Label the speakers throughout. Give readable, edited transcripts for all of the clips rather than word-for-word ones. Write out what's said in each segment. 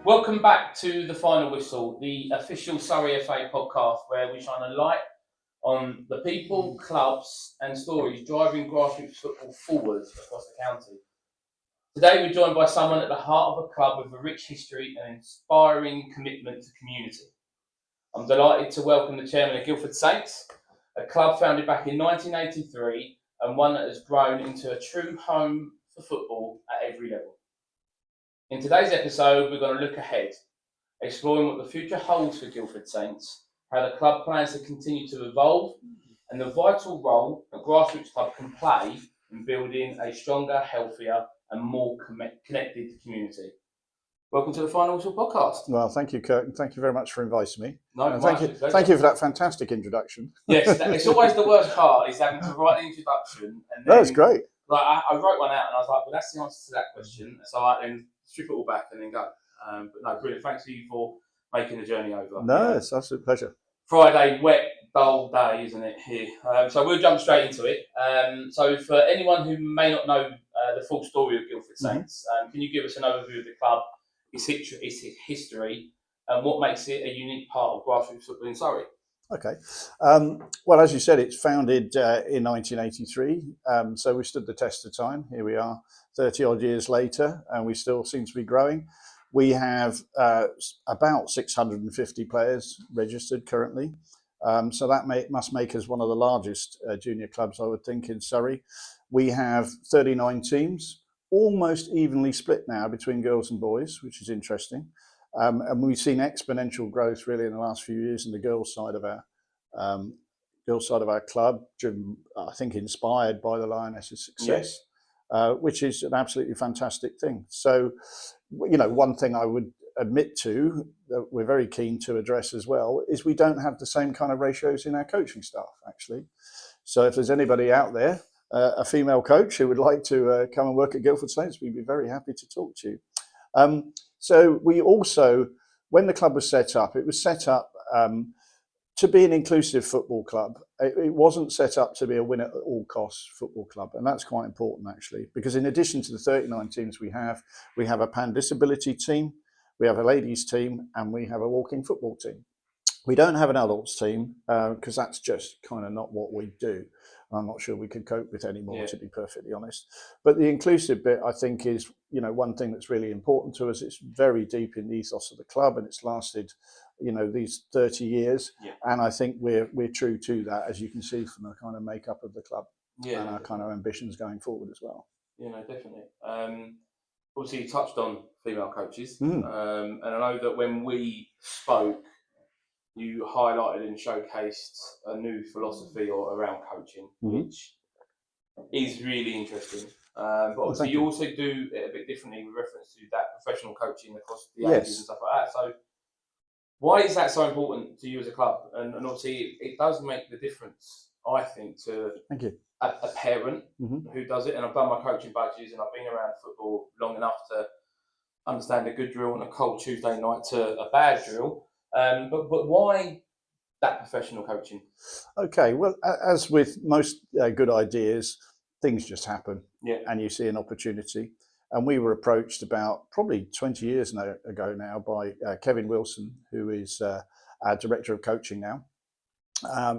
Speaker 1: Welcome back to The Final Whistle, the official Surrey FA podcast where we shine a light on the people, clubs and stories driving grassroots football forwards across the county. Today we're joined by someone at the heart of a club with a rich history and inspiring commitment to community. I'm delighted to welcome the chairman of Guildford Saints, a club founded back in 1983 and one that has grown into a true home for football at every level. In today's episode, we're going to look ahead, exploring what the future holds for Guildford Saints, how the club plans to continue to evolve, and the vital role a grassroots club can play in building a stronger, healthier, and more connected community. Welcome to the Final Whistle podcast.
Speaker 2: Well, thank you, Kirk, and thank you very much for inviting me.
Speaker 1: No,
Speaker 2: thank you for that fantastic introduction.
Speaker 1: Yes, it's always the worst part, is having to write the introduction. And then,
Speaker 2: no, it's great.
Speaker 1: Like I wrote one out and I was like, well, that's the answer to that question. So I then strip it all back and then go. But no, brilliant. Thanks to you for making the journey over.
Speaker 2: No, it's an absolute pleasure.
Speaker 1: Friday, wet, dull day, isn't it, here? So we'll jump straight into it. So for anyone who may not know the full story of Guildford Saints, can you give us an overview of the club, its history, and what makes it a unique part of grassroots football in Surrey?
Speaker 2: Okay. Well, as you said, it's founded in 1983, so we stood the test of time. Here we are 30 odd years later, and we still seem to be growing. We have about 650 players registered currently, so that must make us one of the largest junior clubs, I would think, in Surrey. We have 39 teams, almost evenly split now between girls and boys, which is interesting. And we've seen exponential growth really in the last few years in the girls' side of our club, driven, I think, inspired by the Lionesses' success, which is an absolutely fantastic thing. So, you know, one thing I would admit to that we're very keen to address as well is we don't have the same kind of ratios in our coaching staff, actually. So if there's anybody out there, a female coach who would like to come and work at Guildford Saints, we'd be very happy to talk to you. So we also, when the club was set up, it was set up to be an inclusive football club. It wasn't set up to be a win at all costs football club. And that's quite important, actually, because in addition to the 39 teams we have a pan-disability team, we have a ladies team, and we have a walking football team. We don't have an adults team because that's just kind of not what we do. I'm not sure we could cope with anymore, to be perfectly honest. But the inclusive bit, I think, is, you know, one thing that's really important to us. It's very deep in the ethos of the club, and it's lasted, you know, these 30 years. And I think we're true to that, as you can see from the kind of makeup of the club and our kind of ambitions going forward as well.
Speaker 1: Yeah, no, definitely. Obviously, you touched on female coaches, and I know that when we spoke, you highlighted and showcased a new philosophy around coaching, which is really interesting. But obviously, you also do it a bit differently with reference to that professional coaching across the ages and stuff like that. So, why is that so important to you as a club? And obviously, it does make the difference, I think, to a parent who does it. And I've done my coaching badges, and I've been around football long enough to understand a good drill on a cold Tuesday night to a bad drill. But why that professional coaching?
Speaker 2: Okay, well, as with most good ideas, things just happen, and you see an opportunity. And we were approached about probably 20 years ago now by Kevin Wilson, who is our director of coaching now.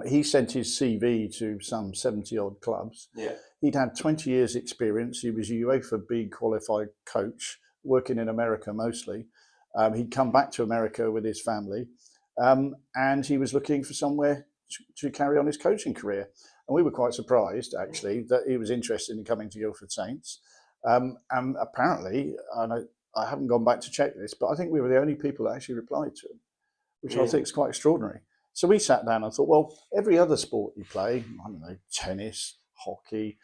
Speaker 2: He sent his CV to some 70 odd clubs. He'd had 20 years experience. He was a UEFA B qualified coach, working in America mostly. He'd come back to America with his family, and he was looking for somewhere to carry on his coaching career. And we were quite surprised, actually, that he was interested in coming to Guildford Saints. And apparently, I haven't gone back to check this, but I think we were the only people that actually replied to him, which I think is quite extraordinary. So we sat down and thought, well, every other sport you play, I don't know, tennis, hockey,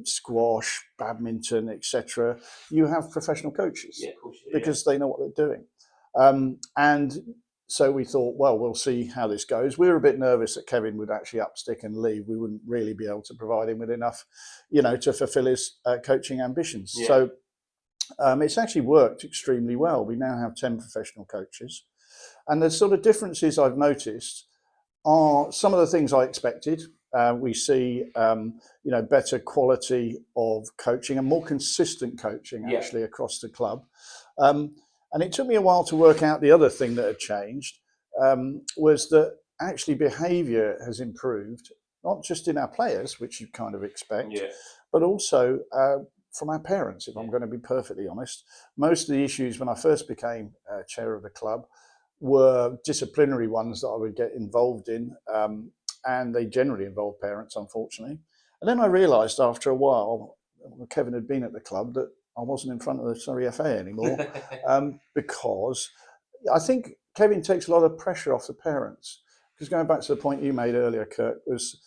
Speaker 2: squash, badminton, etc., you have professional coaches because they know what they're doing. And so we thought, well, we'll see how this goes. We were a bit nervous that Kevin would actually up stick and leave. We wouldn't really be able to provide him with enough, you know, to fulfill his coaching ambitions. So it's actually worked extremely well. We now have 10 professional coaches. And the sort of differences I've noticed are some of the things I expected. We see, better quality of coaching and more consistent coaching actually across the club. And it took me a while to work out the other thing that had changed, was that actually behaviour has improved, not just in our players, which you kind of expect, but also from our parents, if I'm going to be perfectly honest. Most of the issues when I first became chair of the club were disciplinary ones that I would get involved in, and they generally involve parents, unfortunately. And then I realised after a while, Kevin had been at the club, that I wasn't in front of the Surrey FA anymore, because I think Kevin takes a lot of pressure off the parents. Because going back to the point you made earlier, Kirk, was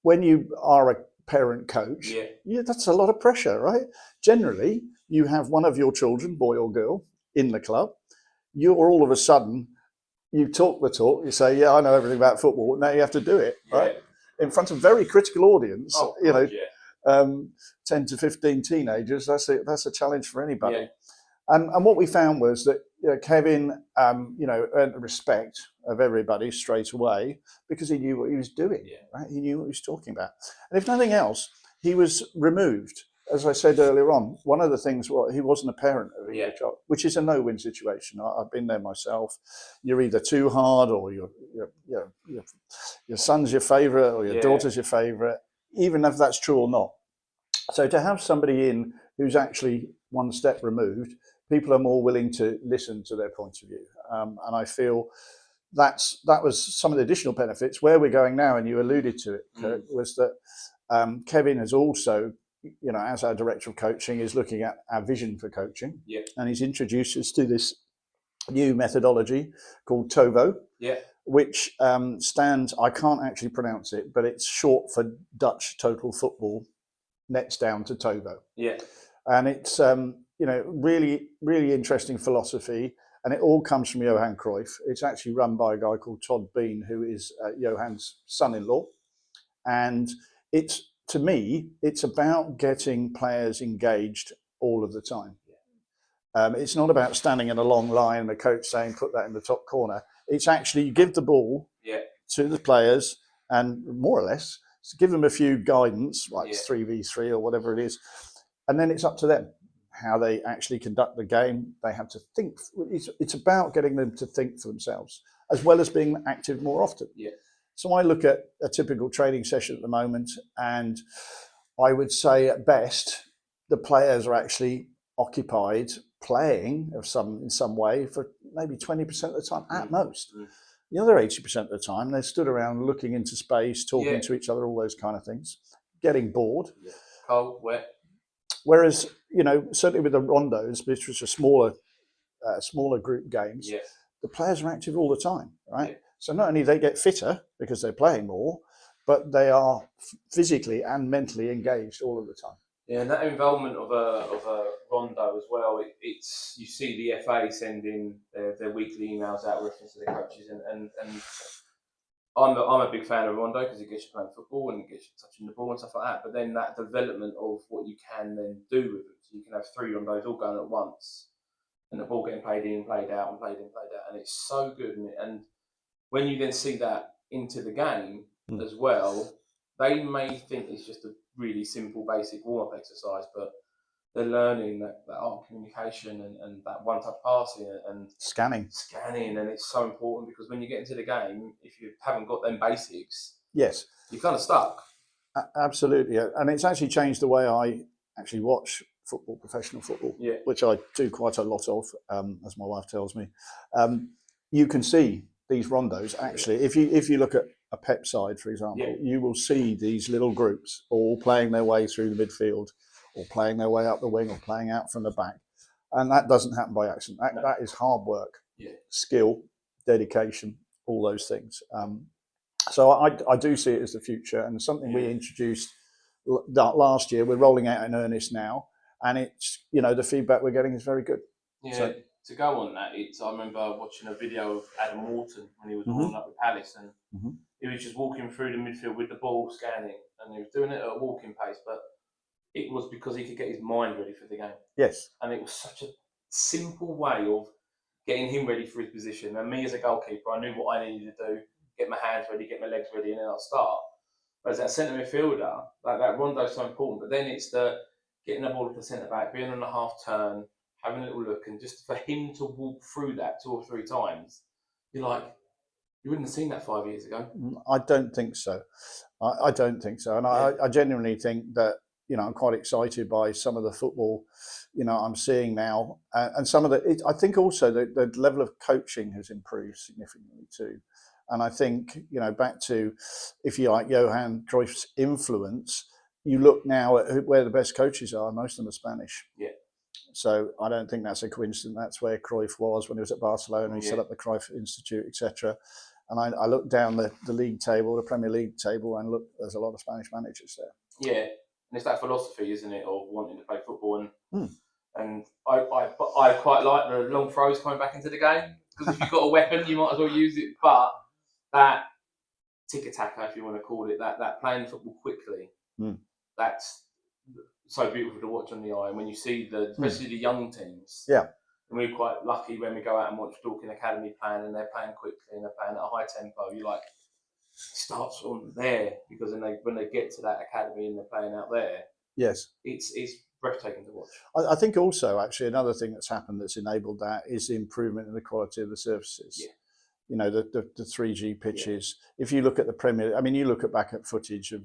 Speaker 2: when you are a parent coach, that's a lot of pressure, right? Generally, you have one of your children, boy or girl, in the club. You're all of a sudden, you talk the talk, you say, yeah, I know everything about football. Now you have to do it, right? In front of a very critical audience, 10 to 15 teenagers, that's a challenge for anybody. And what we found was that Kevin, earned the respect of everybody straight away because he knew what he was doing, right? He knew what he was talking about. And if nothing else, he was removed. As I said earlier on, one of the things, he wasn't a parent of a child, which is a no-win situation. I've been there myself. You're either too hard, or your son's your favourite, or your daughter's your favourite, even if that's true or not. So to have somebody in who's actually one step removed, people are more willing to listen to their point of view. And I feel that was some of the additional benefits. Where we're going now, and you alluded to it, Kirk, was that Kevin has also, as our director of coaching, is looking at our vision for coaching. And he's introduced us to this new methodology called TOVO, which stands, I can't actually pronounce it, but it's short for Dutch Total Football, nets down to TOVO. And it's really, really interesting philosophy, and it all comes from Johan Cruyff. It's actually run by a guy called Todd Bean, who is Johan's son-in-law. And to me, it's about getting players engaged all of the time. It's not about standing in a long line and the coach saying, put that in the top corner. It's actually, you give the ball to the players, and more or less, give them a few guidance, like 3v3 or whatever it is. And then it's up to them how they actually conduct the game. They have to think. It's about getting them to think for themselves, as well as being active more often. So I look at a typical training session at the moment, and I would say at best, the players are actually occupied playing in some way for maybe 20% of the time at most. The other 80% of the time, they're stood around looking into space, talking to each other, all those kind of things, getting bored.
Speaker 1: Cold, wet.
Speaker 2: Whereas, certainly with the rondos, which was a smaller group games, the players are active all the time, right? So not only they get fitter because they're playing more, but they are physically and mentally engaged all of the time.
Speaker 1: And that involvement of a rondo as well. It's you see the FA sending their weekly emails out reference to the coaches, and I'm a big fan of rondo because it gets you playing football and it gets you touching the ball and stuff like that. But then that development of what you can then do with it, so you can have 3 rondos all going at once, and the ball getting played in, played out, and played in, played out, and it's so good. And when you then see that into the game as well, they may think it's just a really simple, basic warm-up exercise, but they're learning that art of communication and that one-touch passing and
Speaker 2: scanning,
Speaker 1: and it's so important because when you get into the game, if you haven't got them basics, you're kind of stuck.
Speaker 2: Absolutely, and it's actually changed the way I actually watch football, professional football, which I do quite a lot of, as my wife tells me. You can see these rondos actually. If you look at a Pep side, for example, you will see these little groups all playing their way through the midfield, or playing their way up the wing, or playing out from the back, and that doesn't happen by accident. That is hard work, skill, dedication, all those things. So I do see it as the future, and something we introduced last year. We're rolling out in earnest now, and it's the feedback we're getting is very good.
Speaker 1: So, to go on that, I remember watching a video of Adam Wharton when he was warming up with Palace, and he was just walking through the midfield with the ball, scanning, and he was doing it at a walking pace, but it was because he could get his mind ready for the game.
Speaker 2: Yes.
Speaker 1: And it was such a simple way of getting him ready for his position. And me as a goalkeeper, I knew what I needed to do, get my hands ready, get my legs ready, and then I'll start. But as that centre midfielder, that rondo is so important. But then it's the getting the ball to the centre back, being on a half turn, having a little look, and just for him to walk through that 2 or 3 times, you're like, you wouldn't have seen that 5 years ago.
Speaker 2: I don't think so. I don't think so. And I genuinely think that, I'm quite excited by some of the football, I'm seeing now. And some of I think also the level of coaching has improved significantly too. And I think, back to, if you like, Johan Cruyff's influence, you look now at where the best coaches are, most of them are Spanish.
Speaker 1: Yeah.
Speaker 2: So I don't think that's a coincidence. That's where Cruyff was when he was at Barcelona. He set up the Cruyff Institute, etc. And I look down the league table, the Premier League table, and look, there's a lot of Spanish managers there.
Speaker 1: Yeah, and it's that philosophy, isn't it, of wanting to play football. And I quite like the long throws coming back into the game, because if you've got a weapon, you might as well use it. But that tiki-taka, if you want to call it that playing football quickly, that's so beautiful to watch on the eye. And when you see especially the young teams, and we're quite lucky when we go out and watch Dorking Academy playing, and they're playing quickly and they're playing at a high tempo. You're like, starts from there, because when they get to that academy and they're playing out there,
Speaker 2: yes,
Speaker 1: it's breathtaking to watch.
Speaker 2: I think also actually another thing that's happened that's enabled that is the improvement in the quality of the surfaces.
Speaker 1: Yeah.
Speaker 2: The 3G pitches. If you look at the Premier, you look back at footage of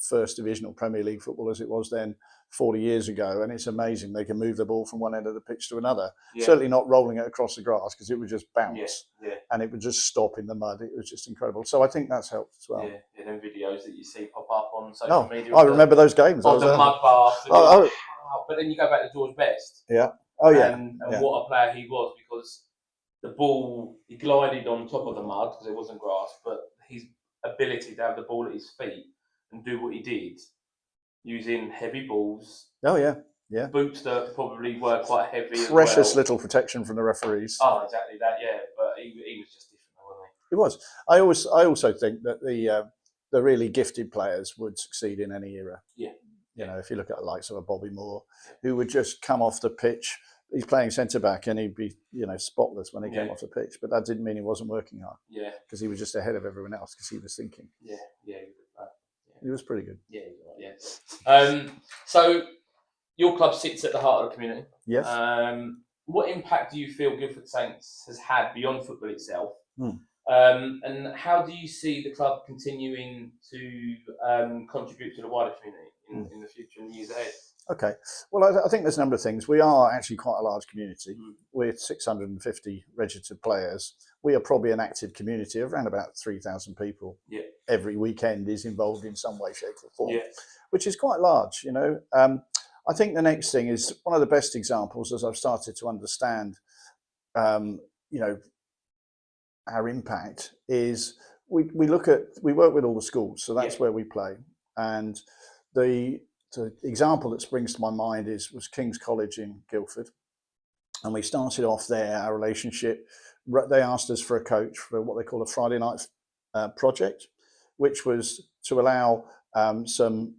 Speaker 2: first divisional Premier League football as it was then 40 years ago, and it's amazing they can move the ball from one end of the pitch to another. Certainly not rolling it across the grass, because it would just bounce and it would just stop in the mud. It was just incredible. So I think that's helped as well.
Speaker 1: Yeah, them videos that you see pop up on social media.
Speaker 2: I remember those games.
Speaker 1: Of the mud bath. But then you go back to George Best.
Speaker 2: Yeah. Oh yeah.
Speaker 1: And what a player he was, because the ball, he glided on top of the mud because it wasn't grass, but his ability to have the ball at his feet and do what he did, using heavy balls.
Speaker 2: Oh yeah.
Speaker 1: Boots that probably were quite heavy.
Speaker 2: Precious little protection from the referees.
Speaker 1: Oh, exactly that. Yeah, but he was just different, wasn't he?
Speaker 2: He was. I also think that the really gifted players would succeed in any era.
Speaker 1: Yeah.
Speaker 2: If you look at the likes of a Bobby Moore, who would just come off the pitch. He's playing centre back and he'd be, spotless when he came off the pitch. But that didn't mean he wasn't working hard. Yeah. Because he was just ahead of everyone else because he was thinking.
Speaker 1: Yeah.
Speaker 2: He was pretty good.
Speaker 1: Yeah. So your club sits at the heart of the community.
Speaker 2: Yes.
Speaker 1: What impact do you feel Guildford Saints has had beyond football itself? And how do you see the club continuing to contribute to the wider community in the future and the years ahead?
Speaker 2: Okay. Well, I think there's a number of things. We are actually quite a large community. With 650 registered players. We are probably an active community of around about 3,000 people.
Speaker 1: Yeah.
Speaker 2: Every weekend is involved in some way, shape or form,
Speaker 1: yeah.
Speaker 2: which is quite large, I think the next thing is one of the best examples, as I've started to understand, our impact is we work with all the schools. So that's where we play. And the example that springs to my mind was King's College in Guildford. And we started off there, our relationship. They asked us for a coach for what they call a Friday night project, which was to allow some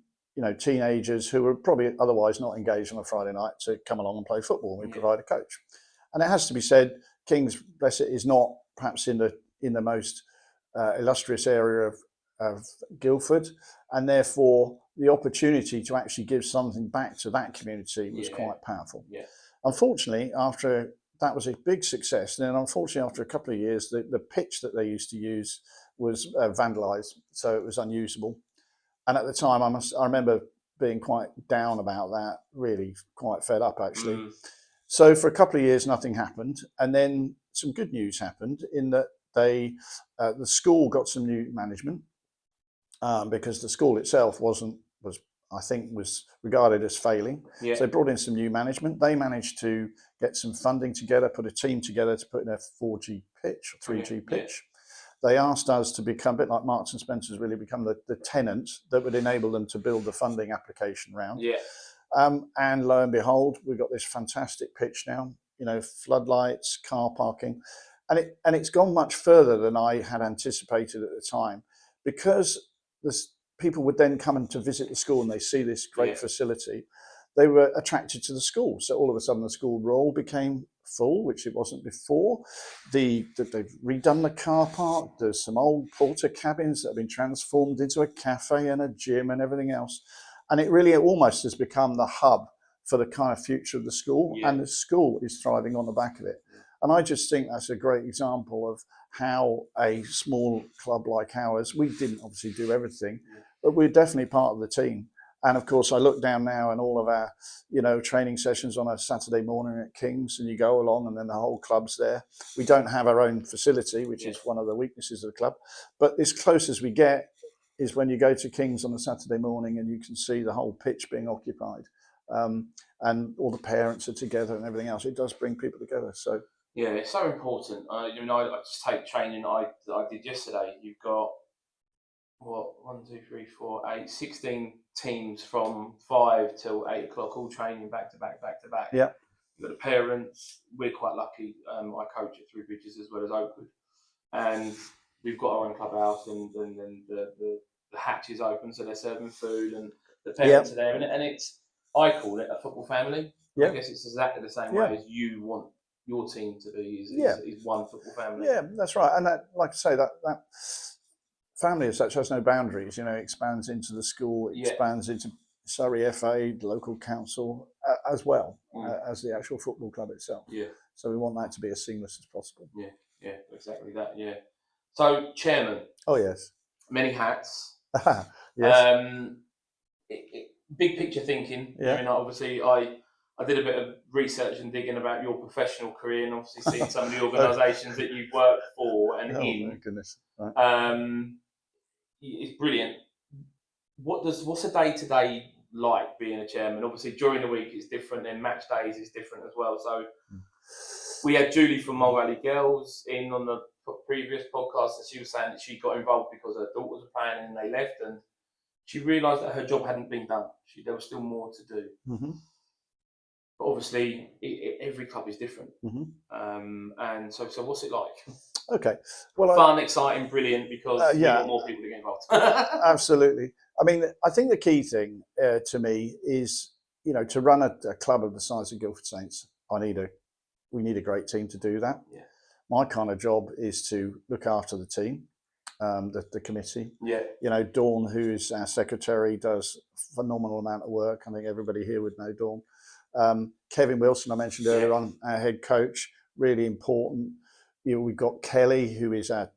Speaker 2: teenagers who were probably otherwise not engaged on a Friday night to come along and play football. We provide a coach. And it has to be said, King's, bless it, is not perhaps in the most illustrious area of Guildford, and therefore the opportunity to actually give something back to that community was quite powerful. Yeah. Unfortunately, after that was a big success, then unfortunately after a couple of years, the pitch that they used to use was vandalised, so it was unusable. And at the time, I remember being quite down about that, really quite fed up actually. So for a couple of years, nothing happened, and then some good news happened in that the school got some new management because the school itself was regarded as failing. Yeah. So they brought in some new management. They managed to get some funding together, put a team together to put in a 4G pitch, 3G pitch. They asked us to become a bit like Marks and Spencer's, really become the tenant that would enable them to build the funding application round. Yeah. And lo and behold, we've got this fantastic pitch now, floodlights, car parking. And it's gone much further than I had anticipated at the time, because people would then come in to visit the school and they see this great facility. They were attracted to the school. So all of a sudden the school roll became full, which it wasn't before. They've redone the car park. There's some old porter cabins that have been transformed into a cafe and a gym and everything else. And it really almost has become the hub for the kind of future of the school, and the school is thriving on the back of it. And I just think that's a great example of how a small club like ours, we didn't obviously do everything, but we're definitely part of the team. And of course, I look down now and all of our, training sessions on a Saturday morning at King's, and you go along and then the whole club's there. We don't have our own facility, which is one of the weaknesses of the club. But as close as we get is when you go to King's on a Saturday morning and you can see the whole pitch being occupied. And all the parents are together and everything else. It does bring people together. So
Speaker 1: yeah, it's so important. I just take training that I did yesterday. You've got 16 teams from 5 till 8 o'clock, all training back to back.
Speaker 2: Yeah.
Speaker 1: You've got the parents. We're quite lucky. I coach at Three Bridges as well as Oakwood, and we've got our own clubhouse, and then the hatch is open, so they're serving food, and the parents are there, and it's, I call it a football family. I guess it's exactly the same way as you want your team to be. Is one football family.
Speaker 2: Yeah, that's right. And that, like I say, that family as such has no boundaries. It expands into the school, it expands into Surrey FA, the local council, as well as the actual football club itself. Yeah. So we want that to be as seamless as possible.
Speaker 1: Yeah, exactly that. Yeah. So, chairman.
Speaker 2: Oh yes.
Speaker 1: Many hats.
Speaker 2: Yes.
Speaker 1: Big picture thinking.
Speaker 2: Yeah.
Speaker 1: I mean, obviously, I did a bit of research and digging about your professional career, and obviously seeing some of the organisations that you've worked for and in.
Speaker 2: My goodness. Right.
Speaker 1: It's brilliant. What's a day-to-day like being a chairman? Obviously, during the week it's different, and match days is different as well. So we had Julie from Mole Valley Girls in on the previous podcast, and she was saying that she got involved because her daughters were playing and they left, and she realised that her job hadn't been done. There was still more to do. Mm-hmm. But obviously, every club is different. Mm-hmm. And so what's it like?
Speaker 2: Okay. Well,
Speaker 1: fun, exciting, brilliant, because we want more people to get involved.
Speaker 2: Absolutely. I mean, I think the key thing to me is, to run a club of the size of Guildford Saints, we need a great team to do that. Yeah. My kind of job is to look after the team, the committee. Yeah. Dawn, who is our secretary, does a phenomenal amount of work. I think everybody here would know Dawn. Kevin Wilson, I mentioned earlier on, our head coach, really important. We've got Kelly, who is our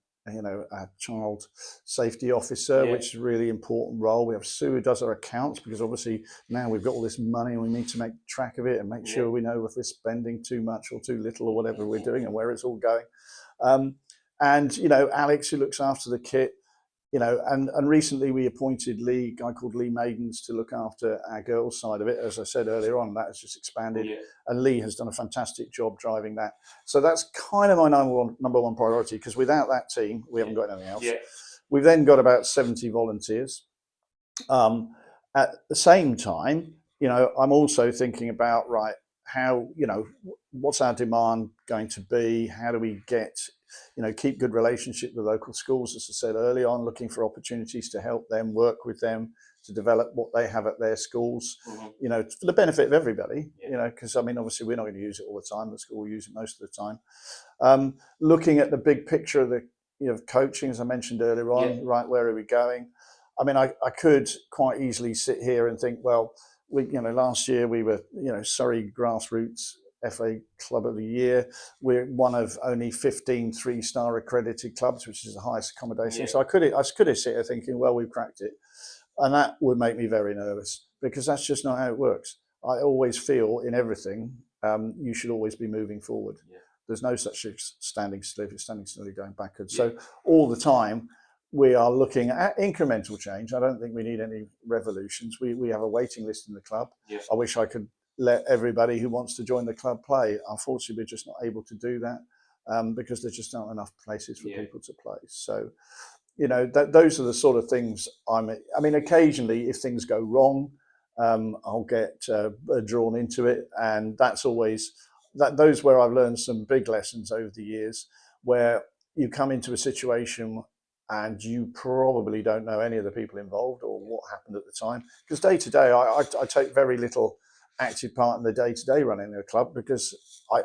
Speaker 2: child safety officer, which is a really important role. We have Sue, who does our accounts, because obviously now we've got all this money and we need to make track of it and make sure we know if we're spending too much or too little or whatever we're doing and where it's all going. And Alex, who looks after the kit. And recently we appointed a guy called Lee Maidens to look after our girls' side of it. As I said earlier on, that has just expanded. Yeah. And Lee has done a fantastic job driving that. So that's kind of my number one priority, because without that team, we haven't got anything else. Yeah. We've then got about 70 volunteers. At the same time, I'm also thinking about, how, what's our demand going to be? How do we get, keep good relationship with local schools, as I said early on, looking for opportunities to help them, work with them, to develop what they have at their schools, for the benefit of everybody, because, obviously we're not going to use it all the time. The school will use it most of the time. Looking at the big picture of the, coaching, as I mentioned earlier on, where are we going? I could quite easily sit here and think, well, last year we were, Surrey Grassroots FA Club of the Year. We're one of only 15 3-star accredited clubs, which is the highest accommodation. Yeah. So I could have sit here thinking, well, we've cracked it. And that would make me very nervous, because that's just not how it works. I always feel in everything, you should always be moving forward. Yeah. There's no such standing still. If you're standing still, you're going backwards. Yeah. So all the time, we are looking at incremental change. I don't think we need any revolutions. We have a waiting list in the club. Yeah. I wish I could let everybody who wants to join the club play. Unfortunately, we're just not able to do that because there just aren't enough places for people to play. So, those are the sort of things occasionally if things go wrong, I'll get drawn into it. And that's always, those where I've learned some big lessons over the years, where you come into a situation and you probably don't know any of the people involved or what happened at the time. Because day to day, I take very little active part in the day-to-day running of the club, because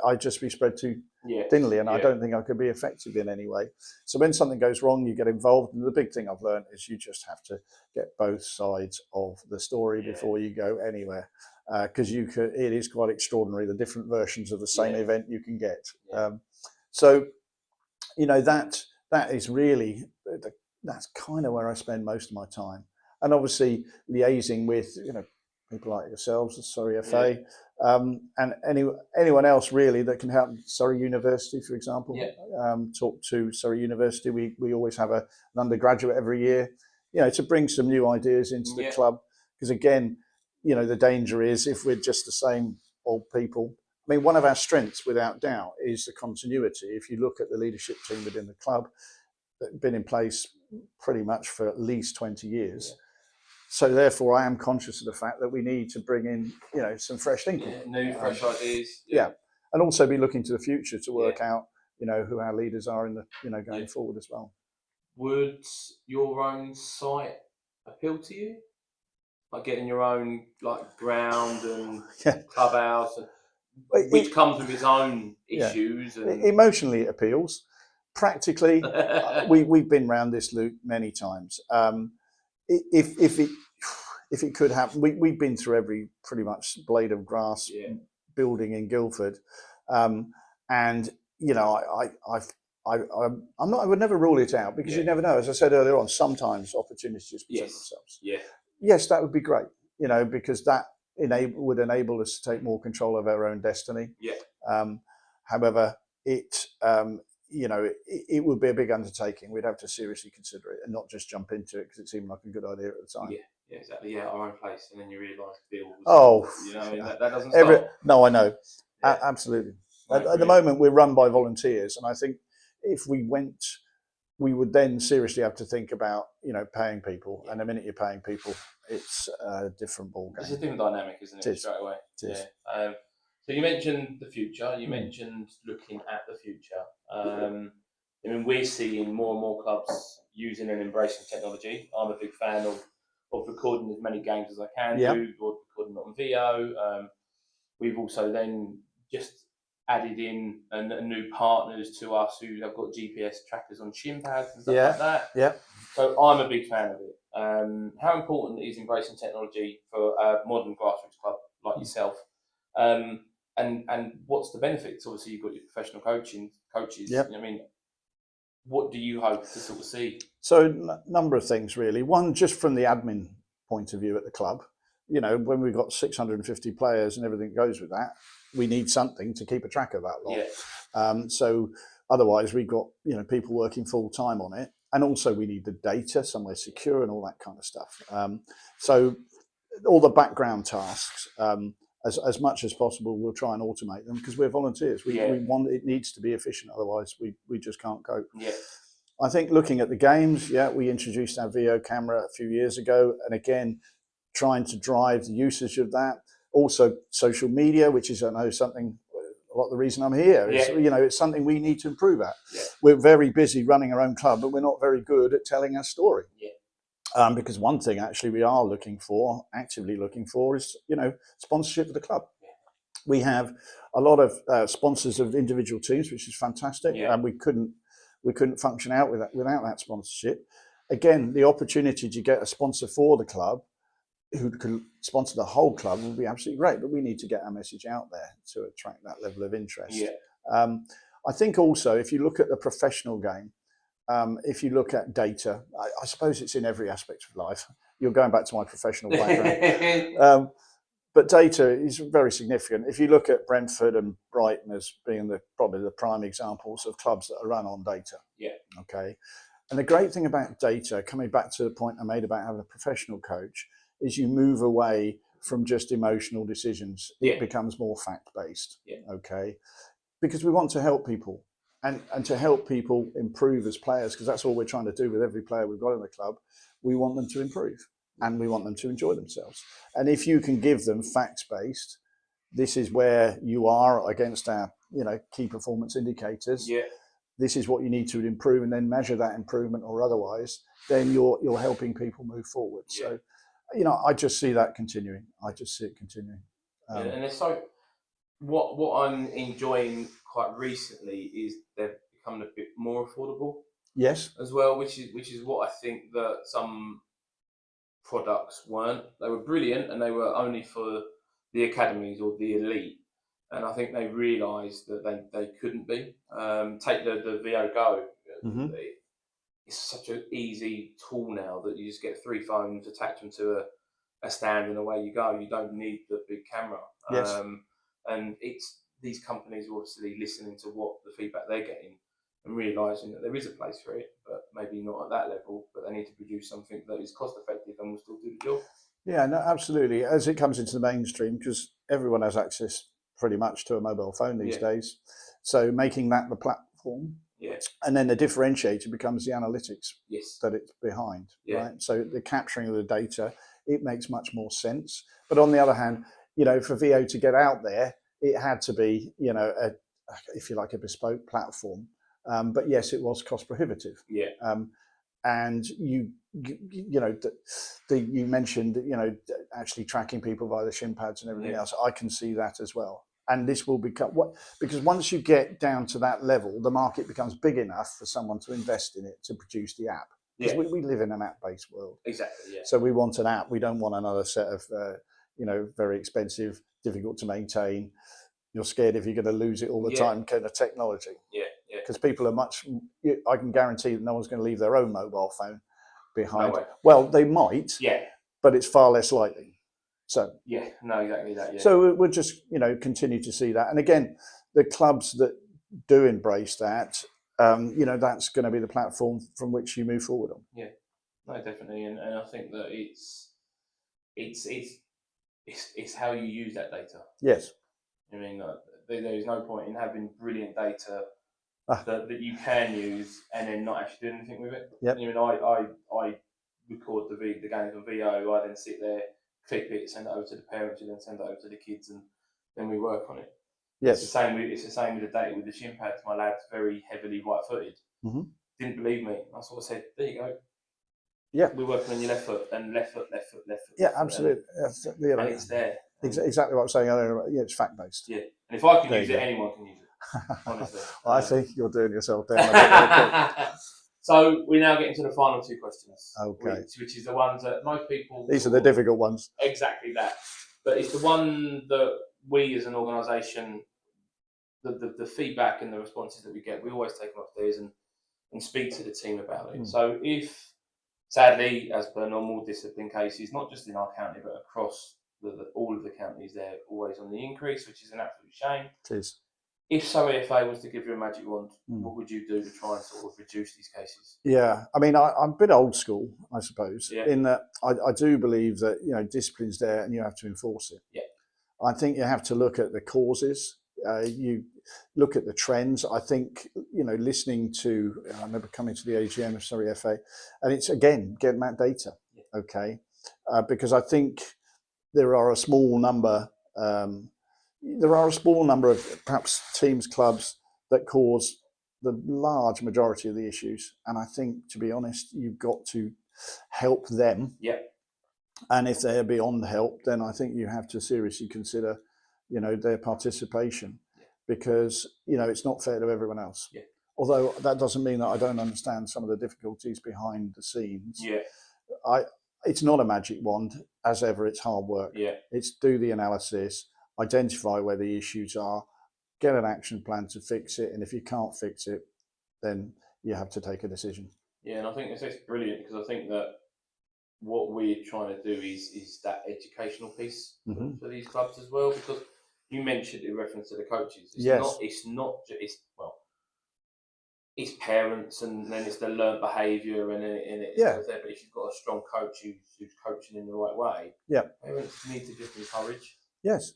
Speaker 2: I'd just be spread too
Speaker 1: Yeah.
Speaker 2: thinly, and
Speaker 1: Yeah.
Speaker 2: I don't think I could be effective in any way. So when something goes wrong, you get involved, and the big thing I've learned is you just have to get both sides of the story before you go anywhere, because it is quite extraordinary the different versions of the same event you can get. So that is really that's kind of where I spend most of my time, and obviously liaising with people like yourselves, the Surrey FA, and anyone else really that can help. Surrey University, for example, talk to Surrey University. We always have an undergraduate every year, to bring some new ideas into the club, because again, the danger is if we're just the same old people. I mean, one of our strengths, without doubt, is the continuity. If you look at the leadership team within the club, that's been in place pretty much for at least 20 years. So therefore, I am conscious of the fact that we need to bring in, some fresh thinking,
Speaker 1: new, fresh ideas.
Speaker 2: And also be looking to the future to work out, who our leaders are in the, going forward as well.
Speaker 1: Would your own site appeal to you? Like getting your own ground and clubhouse, which comes with its own issues. And
Speaker 2: emotionally, it appeals. Practically, we've been round this loop many times. If it could happen, we've been through every pretty much blade of grass building in Guildford, and I would never rule it out, because you never know. As I said earlier on, sometimes opportunities present themselves. Yes, that would be great, because that would enable us to take more control of our own destiny. However, it would be a big undertaking. We'd have to seriously consider it and not just jump into it because it seemed like a good idea at the time.
Speaker 1: Yeah, exactly. Yeah, our own place, and then you realise bills. That doesn't stop.
Speaker 2: No, I know. Absolutely. At the moment, we're run by volunteers, and I think if we went, we would then seriously have to think about paying people. And the minute you're paying people, it's a different ballgame.
Speaker 1: It's a different dynamic, isn't it? Straight away. So you mentioned the future. You mentioned looking at the future. We're seeing more and more clubs using and embracing technology. I'm a big fan of recording as many games as I can do, or recording on video. We've also then just added in new partners to us who have got GPS trackers on shin pads and stuff like that. So I'm a big fan of it. How important is embracing technology for a modern grassroots club like yourself? And what's the benefits? Obviously, you've got your professional coaches. What do you hope to sort of see? So,
Speaker 2: a number of things, really. One, just from the admin point of view at the club, when we've got 650 players and everything goes with that, we need something to keep a track of that lot. So otherwise, we've got people working full time on it, and also we need the data somewhere secure and all that kind of stuff. So all the background tasks. As much as possible, we'll try and automate them, because we're volunteers. We want it needs to be efficient, otherwise we just can't cope. I think looking at the games, we introduced our video camera a few years ago, and again, trying to drive the usage of that. Also, social media, which is, I know, something. A lot of the reason I'm here is, it's something we need to improve at. We're very busy running our own club, but we're not very good at telling our story. Because one thing actually we are actively looking for is, sponsorship of the club. We have a lot of sponsors of individual teams, which is fantastic. And we couldn't function out without that sponsorship. Again, the opportunity to get a sponsor for the club who can sponsor the whole club would be absolutely great, but we need to get our message out there to attract that level of interest. I think also, if you look at the professional game, if you look at data, I suppose it's in every aspect of life. You're going back to my professional background. But data is very significant. If you look at Brentford and Brighton as being probably the prime examples of clubs that are run on data. Okay. And the great thing about data, coming back to the point I made about having a professional coach, is you move away from just emotional decisions. It becomes more fact-based. Okay. Because we want to help people. And to help people improve as players, because that's all we're trying to do with every player we've got in the club. We want them to improve, and we want them to enjoy themselves. And if you can give them facts-based, this is where you are against our, key performance indicators. This is what you need to improve, and then measure that improvement or otherwise. Then you're helping people move forward. So, I just see that continuing. I just see it continuing.
Speaker 1: And it's so what I'm enjoying quite recently is they've become a bit more affordable.
Speaker 2: Yes.
Speaker 1: As well, which is what I think that some products weren't. They were brilliant, and they were only for the academies or the elite. And I think they realised that they couldn't be. Take the VO Go.
Speaker 2: Mm-hmm.
Speaker 1: It's such an easy tool now that you just get 3 phones, attach them to a stand, and away you go. You don't need the big camera.
Speaker 2: Yes.
Speaker 1: And it's these companies are obviously listening to what the feedback they're getting and realising that there is a place for it, but maybe not at that level. But they need to produce something that is cost effective and will still do the job.
Speaker 2: Yeah, no, absolutely. As it comes into the mainstream, because everyone has access pretty much to a mobile phone these days, so making that the platform. And then the differentiator becomes the analytics that it's behind, right? So the capturing of the data, it makes much more sense. But on the other hand, for VO to get out there, it had to be, if you like, a bespoke platform. But yes, it was cost prohibitive. And you mentioned, actually tracking people via the shin pads and everything else. I can see that as well. And this will become because once you get down to that level, the market becomes big enough for someone to invest in it to produce the app. Because we live in an app-based world.
Speaker 1: Exactly. Yeah.
Speaker 2: So we want an app. We don't want another set of, very expensive, difficult to maintain. You're scared if you're going to lose it all the time kind of technology. Because people are I can guarantee that no one's going to leave their own mobile phone behind.
Speaker 1: No way.
Speaker 2: Well, they might. But it's far less likely. So
Speaker 1: exactly that. Yeah.
Speaker 2: So we'll just continue to see that, and again, the clubs that do embrace that, that's going to be the platform from which you move forward on.
Speaker 1: Yeah, no, definitely, and I think that it's how you use that data.
Speaker 2: Yes.
Speaker 1: I mean, there is no point in having brilliant data that you can use and then not actually do anything with it.
Speaker 2: Yep.
Speaker 1: I mean, I record the games on VO. I then sit there, clip it, send it over to the parents, and then send it over to the kids, and then we work on it.
Speaker 2: Yes.
Speaker 1: It's the same with the data with the shin pads. My lad's very heavily right-footed.
Speaker 2: Mm-hmm.
Speaker 1: Didn't believe me. I sort of said, "There you go.
Speaker 2: Yeah,
Speaker 1: we're working on your left foot and left foot."
Speaker 2: Yeah, absolutely.
Speaker 1: And it's there.
Speaker 2: Exactly what I was saying earlier. Yeah, it's fact-based.
Speaker 1: Yeah, and if I can use it, anyone can use it. Honestly,
Speaker 2: I think you're doing yourself down.
Speaker 1: So we now get into the final 2 questions.
Speaker 2: Okay.
Speaker 1: Which is the ones that most people.
Speaker 2: These are the difficult ones.
Speaker 1: Exactly that. But it's the one that we as an organisation, the feedback and the responses that we get, we always take them upstairs and speak to the team about it. So if, sadly, as per normal discipline cases, not just in our county but across all of the counties, they're always on the increase, which is an absolute shame.
Speaker 2: It is.
Speaker 1: If Surrey FA was to give you a magic wand, what would you do to try and sort of reduce these cases?
Speaker 2: Yeah, I mean, I'm a bit old school, I suppose,
Speaker 1: Yeah.
Speaker 2: in that I do believe that, discipline's there and you have to enforce it.
Speaker 1: Yeah.
Speaker 2: I think you have to look at the causes. You look at the trends. I think, listening to, I remember coming to the AGM of Surrey FA, and it's, again, getting that data, okay? Because I think there are a small number of perhaps teams, clubs that cause the large majority of the issues. And I think, to be honest, you've got to help them.
Speaker 1: Yeah.
Speaker 2: And if they're beyond help, then I think you have to seriously consider, their participation, because, it's not fair to everyone else.
Speaker 1: Yeah.
Speaker 2: Although that doesn't mean that I don't understand some of the difficulties behind the scenes.
Speaker 1: Yeah.
Speaker 2: It's not a magic wand, as ever. It's hard work.
Speaker 1: Yeah.
Speaker 2: It's do the analysis, identify where the issues are, get an action plan to fix it, and if you can't fix it, then you have to take a decision.
Speaker 1: Yeah, and I think it's brilliant, because I think that what we're trying to do is that educational piece for these clubs as well, because you mentioned in reference to the coaches. It's parents, and then it's the learned behaviour, and it's there. But if you've got a strong coach who's coaching in the right way, parents need to just encourage.
Speaker 2: Yes,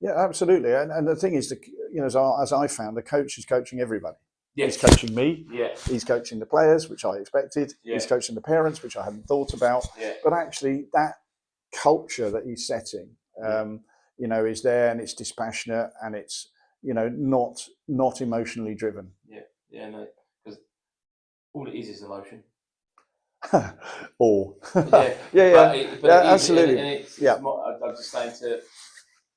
Speaker 2: yeah, absolutely. And the thing is, as I found, the coach is coaching everybody.
Speaker 1: Yes.
Speaker 2: He's coaching me.
Speaker 1: Yeah.
Speaker 2: He's coaching the players, which I expected.
Speaker 1: Yeah.
Speaker 2: He's coaching the parents, which I hadn't thought about.
Speaker 1: Yeah.
Speaker 2: But actually, that culture that he's setting, is there, and it's dispassionate, and it's not emotionally driven.
Speaker 1: Yeah, no, because all it is emotion.
Speaker 2: Or
Speaker 1: yeah,
Speaker 2: absolutely.
Speaker 1: I'm just saying to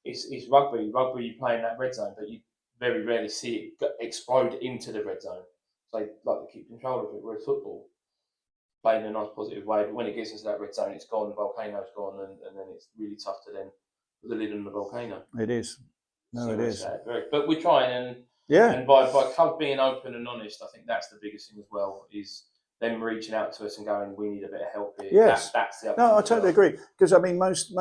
Speaker 1: it's rugby. Rugby, you play in that red zone, but you very rarely see it explode into the red zone. So they like to keep control of it. Whereas football, played in a nice positive way, but when it gets into that red zone, it's gone. The volcano's gone, and then it's really tough to then put the lid on the volcano.
Speaker 2: It is. No,
Speaker 1: So
Speaker 2: it is.
Speaker 1: But we're trying, and by club being open and honest, I think that's the biggest thing as well. Is them reaching out to us and going, we need a bit of help here.
Speaker 2: Yes,
Speaker 1: that's the other
Speaker 2: no,
Speaker 1: thing
Speaker 2: I
Speaker 1: as
Speaker 2: totally
Speaker 1: well.
Speaker 2: agree. Because I mean, most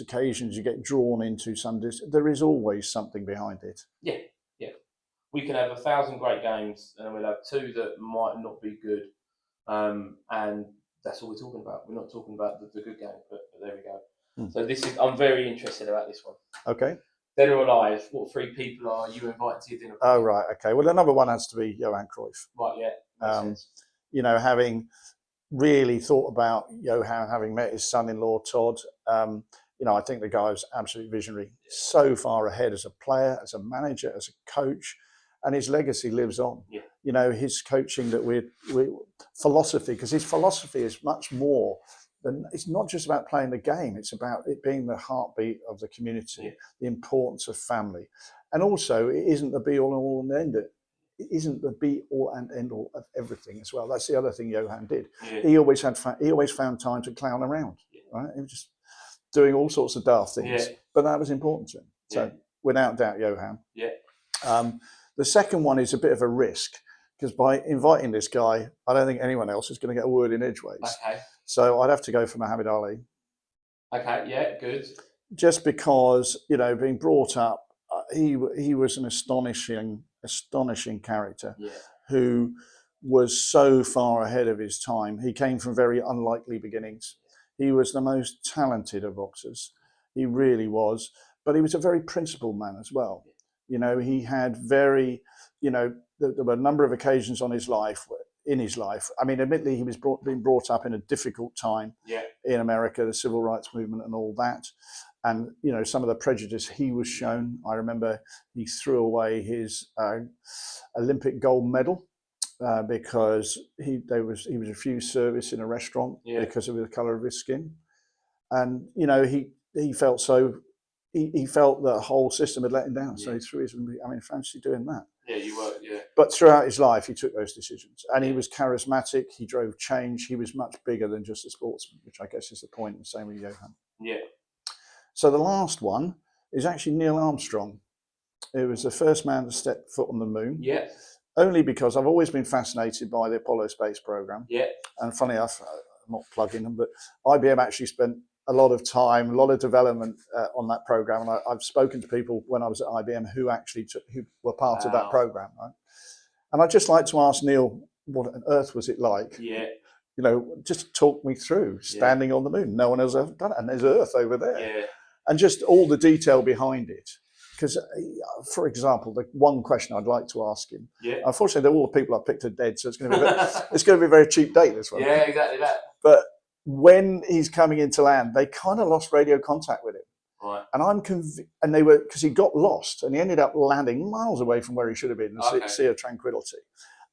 Speaker 2: occasions you get drawn into there is always something behind it.
Speaker 1: Yeah. We can have 1,000 great games, and we'll have 2 that might not be good, and that's all we're talking about. We're not talking about the good game, but there we go. So I'm very interested about this one.
Speaker 2: Okay.
Speaker 1: Dead or alive, what 3 people are you invited to your dinner?
Speaker 2: Oh, right. Okay. Well, another one has to be Johan Cruyff.
Speaker 1: Right, yeah. Makes sense.
Speaker 2: Having really thought about Johan, having met his son-in-law, Todd, I think the guy was absolutely visionary. So far ahead as a player, as a manager, as a coach, and his legacy lives on.
Speaker 1: Yeah.
Speaker 2: His coaching that we philosophy, because his philosophy is much more than, it's not just about playing the game, it's about it being the heartbeat of the community, the importance of family. And also, it isn't the be-all and end it. It isn't the be-all and end-all of everything as well. That's the other thing Johan did.
Speaker 1: Yeah.
Speaker 2: He always found time to clown around, right? He was just doing all sorts of daft things, but that was important to him. So, without doubt, Johan.
Speaker 1: Yeah.
Speaker 2: The second one is a bit of a risk, because by inviting this guy, I don't think anyone else is going to get a word in edgeways.
Speaker 1: Okay.
Speaker 2: So I'd have to go for Muhammad Ali.
Speaker 1: Okay, yeah, good.
Speaker 2: Just because, being brought up, he was an astonishing character who was so far ahead of his time. He came from very unlikely beginnings. He was the most talented of boxers. He really was. But he was a very principled man as well. He had there were a number of occasions in his life. I mean, admittedly, he was being brought up in a difficult time in America, the civil rights movement and all that. And, some of the prejudice he was shown. I remember he threw away his Olympic gold medal because he was refused service in a restaurant because of the colour of his skin. And, he felt so... He felt the whole system had let him down, so he threw his. I mean, fancy doing that.
Speaker 1: Yeah, you were. Yeah.
Speaker 2: But throughout his life, he took those decisions, and he was charismatic. He drove change. He was much bigger than just a sportsman, which I guess is the point. And same with Johan.
Speaker 1: Yeah.
Speaker 2: So the last one is actually Neil Armstrong. He was the first man to step foot on the moon.
Speaker 1: Yeah.
Speaker 2: Only because I've always been fascinated by the Apollo space program.
Speaker 1: Yeah.
Speaker 2: And funny enough, I'm not plugging them, but IBM actually spent a lot of time, a lot of development on that program, and I've spoken to people when I was at IBM who were part of that program, right? And I'd just like to ask Neil, what on earth was it like?
Speaker 1: Yeah.
Speaker 2: Just talk me through standing on the moon. No one else has ever done it, and there's Earth over there, and just all the detail behind it. Because, for example, the one question I'd like to ask him.
Speaker 1: Yeah.
Speaker 2: Unfortunately, all the people I picked are dead, so it's going to be a very cheap date, this one.
Speaker 1: Yeah, exactly that.
Speaker 2: But when he's coming into land, they kind of lost radio contact with him.
Speaker 1: Right.
Speaker 2: And I'm convinced, and they were, because he got lost and he ended up landing miles away from where he should have been, the Sea of Tranquility.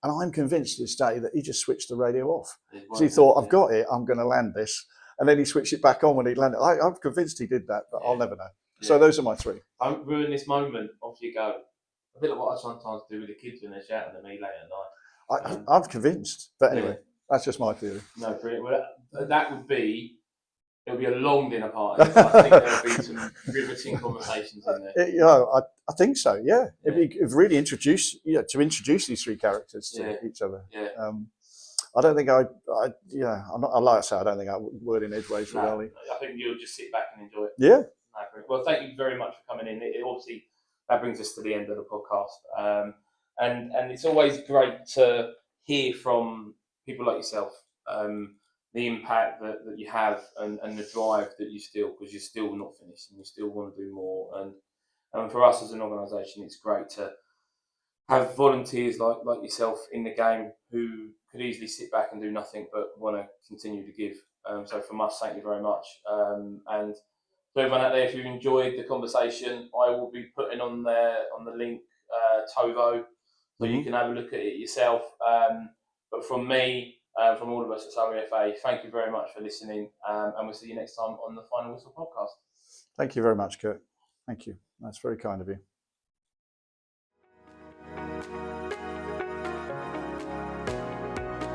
Speaker 2: And I'm convinced to this day that he just switched the radio off. Because he thought, I've got it, I'm going to land this. And then he switched it back on when he landed. I'm convinced he did that, but I'll never know. Yeah. So those are my 3.
Speaker 1: Don't ruin this moment, off you go. A bit like what I sometimes do with the kids when they're shouting at me late at night.
Speaker 2: I'm convinced. But anyway. That's just my theory.
Speaker 1: No, brilliant. Well, it'll be a long dinner party. I think there'll be some riveting conversations in there.
Speaker 2: I think so. Yeah, it'd really introduce these 3 characters to each other.
Speaker 1: Yeah.
Speaker 2: I don't think I'm not. I like to say I don't think I word in edgeways with Ali.
Speaker 1: I think you'll just sit back and enjoy it.
Speaker 2: Yeah.
Speaker 1: No, well, thank you very much for coming in. It obviously that brings us to the end of the podcast, and it's always great to hear from people like yourself, the impact that you have and the drive that you still, because you're still not finished and you still want to do more. And for us as an organisation, it's great to have volunteers like yourself in the game who could easily sit back and do nothing but want to continue to give. So from us, thank you very much. And to everyone out there, if you've enjoyed the conversation, I will be putting on the link Tovo, so you can have a look at it yourself. But from me, from all of us at Surrey FA, thank you very much for listening, and we'll see you next time on the Final Whistle podcast.
Speaker 2: Thank you very much, Kirk. Thank you. That's very kind of you.